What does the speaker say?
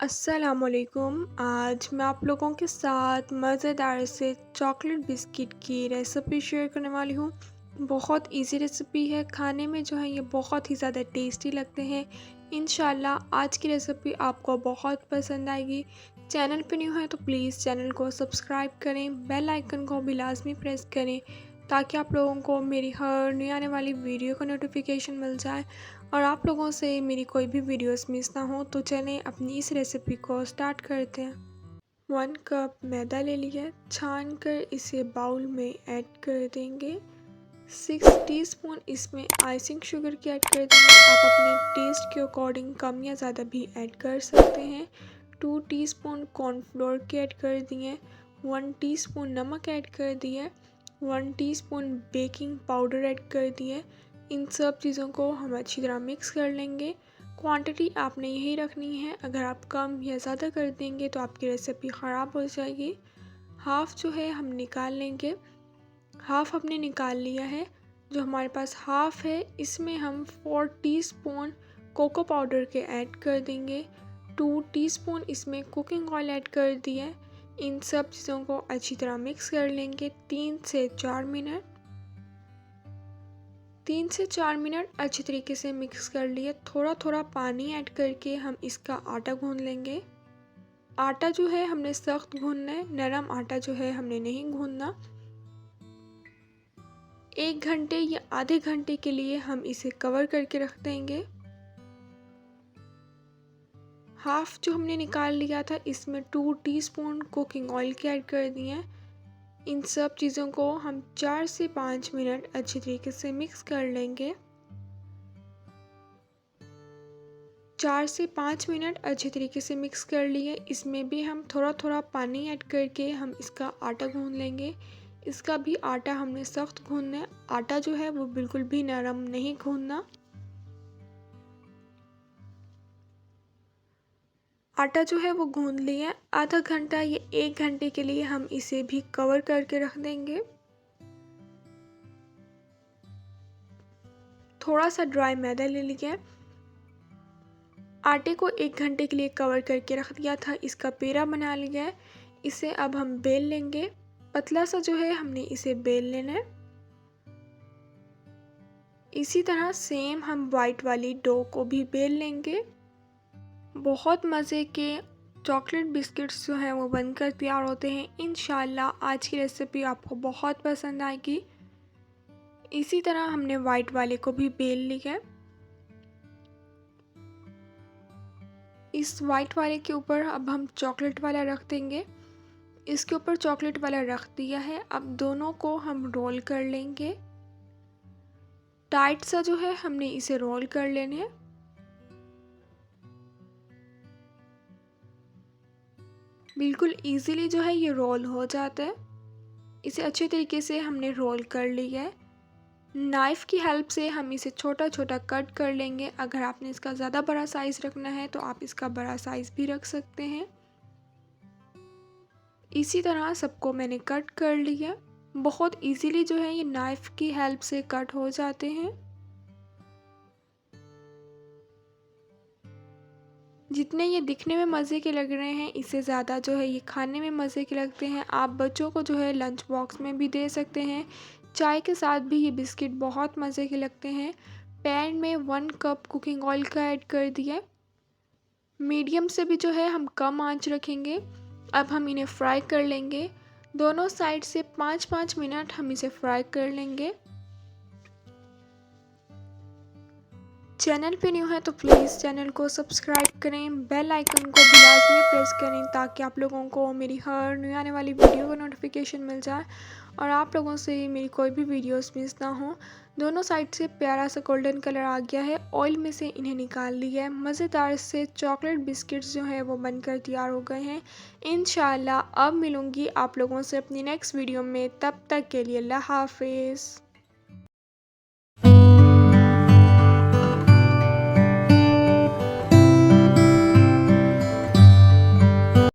अस्सलामुअलैकुम। आज मैं आप लोगों के साथ मज़ेदार से चॉकलेट बिस्किट की रेसिपी शेयर करने वाली हूँ। बहुत इजी रेसिपी है, खाने में जो है ये बहुत ही ज़्यादा टेस्टी लगते हैं। इंशाल्लाह आज की रेसिपी आपको बहुत पसंद आएगी। चैनल पे न्यू है तो प्लीज़ चैनल को सब्सक्राइब करें, बेल आइकन को भी लाजमी प्रेस करें ताकि आप लोगों को मेरी हर नई आने वाली वीडियो का नोटिफिकेशन मिल जाए और आप लोगों से मेरी कोई भी वीडियोस मिस ना हो। तो चलें अपनी इस रेसिपी को स्टार्ट करते हैं। 1 कप मैदा ले लिया, छान कर इसे बाउल में ऐड कर देंगे। 6 टीस्पून इसमें आइसिंग शुगर की ऐड कर देंगे। आप अपने टेस्ट के अकॉर्डिंग कम या ज़्यादा भी ऐड कर सकते हैं। 2 टीस्पून कॉर्नफ्लोर के ऐड कर दिए। 1 टीस्पून नमक ऐड कर दिए। 1 टीस्पून बेकिंग पाउडर ऐड कर दिए। इन सब चीज़ों को हम अच्छी तरह मिक्स कर लेंगे। क्वांटिटी आपने यही रखनी है, अगर आप कम या ज़्यादा कर देंगे तो आपकी रेसिपी ख़राब हो जाएगी। हाफ़ जो है हम निकाल लेंगे। हाफ़ हमने निकाल लिया है। जो हमारे पास हाफ़ है इसमें हम 4 टीस्पून कोको पाउडर के ऐड कर देंगे। 2 टीस्पून इसमें कुकिंग ऑयल ऐड कर दिए। इन सब चीज़ों को अच्छी तरह मिक्स कर लेंगे 3 से 4 मिनट। 3 से 4 मिनट अच्छी तरीके से मिक्स कर लिए। थोड़ा थोड़ा पानी ऐड करके हम इसका आटा गूंद लेंगे। आटा जो है हमने सख्त गूंदना है, नरम आटा जो है हमने नहीं गूंदना। 1 घंटे या आधे घंटे के लिए हम इसे कवर करके रख देंगे। हाफ जो हमने निकाल लिया था इसमें 2 टीस्पून कुकिंग ऑयल के ऐड कर दिए। इन सब चीज़ों को हम 4 से 5 मिनट अच्छी तरीके से मिक्स कर लेंगे। 4 से 5 मिनट अच्छी तरीके से मिक्स कर लिए। इसमें भी हम थोड़ा थोड़ा पानी ऐड करके हम इसका आटा गूंद लेंगे। इसका भी आटा हमने सख्त गूंदना है, आटा जो है वो बिल्कुल भी नरम नहीं गूंदना। आटा जो है वो गूंद लिया। आधा घंटा या 1 घंटे के लिए हम इसे भी कवर करके रख देंगे। थोड़ा सा ड्राई मैदा ले लिया। आटे को 1 घंटे के लिए कवर करके रख दिया था, इसका पेड़ा बना लिया है। इसे अब हम बेल लेंगे। पतला सा जो है हमने इसे बेल लेना है। इसी तरह सेम हम वाइट वाली डो को भी बेल लेंगे। बहुत मज़े के चॉकलेट बिस्किट्स जो हैं वो बनकर तैयार होते हैं। इंशाल्लाह आज की रेसिपी आपको बहुत पसंद आएगी। इसी तरह हमने वाइट वाले को भी बेल लिया है। इस वाइट वाले के ऊपर अब हम चॉकलेट वाला रख देंगे। इसके ऊपर चॉकलेट वाला रख दिया है। अब दोनों को हम रोल कर लेंगे। टाइट सा जो है हमने इसे रोल कर लेने हैं। बिल्कुल इजीली जो है ये रोल हो जाता है। इसे अच्छे तरीके से हमने रोल कर लिया है। नाइफ़ की हेल्प से हम इसे छोटा छोटा कट कर लेंगे। अगर आपने इसका ज़्यादा बड़ा साइज़ रखना है तो आप इसका बड़ा साइज़ भी रख सकते हैं। इसी तरह सबको मैंने कट कर लिया। बहुत इजीली जो है ये नाइफ़ की हेल्प से कट हो जाते हैं। जितने ये दिखने में मज़े के लग रहे हैं इससे ज़्यादा जो है ये खाने में मज़े के लगते हैं। आप बच्चों को जो है लंच बॉक्स में भी दे सकते हैं। चाय के साथ भी ये बिस्किट बहुत मज़े के लगते हैं। पैन में 1 कप कुकिंग ऑयल का ऐड कर दिया। मीडियम से भी जो है हम कम आंच रखेंगे। अब हम इन्हें फ्राई कर लेंगे। दोनों साइड से 5-5 मिनट हम इसे फ्राई कर लेंगे। चैनल पे न्यू है तो प्लीज़ चैनल को सब्सक्राइब करें, बेल आइकन को भी लाजमी प्रेस करें ताकि आप लोगों को मेरी हर नई आने वाली वीडियो का नोटिफिकेशन मिल जाए और आप लोगों से मेरी कोई भी वीडियोस मिस ना हो। दोनों साइड से प्यारा सा गोल्डन कलर आ गया है। ऑयल में से इन्हें निकाल लिया है। मज़ेदार से चॉकलेट बिस्किट्स जो है वो बनकर तैयार हो गए हैं। इंशाल्लाह अब मिलूँगी आप लोगों से अपनी नेक्स्ट वीडियो में। तब तक के लिए अल्लाह हाफिज़।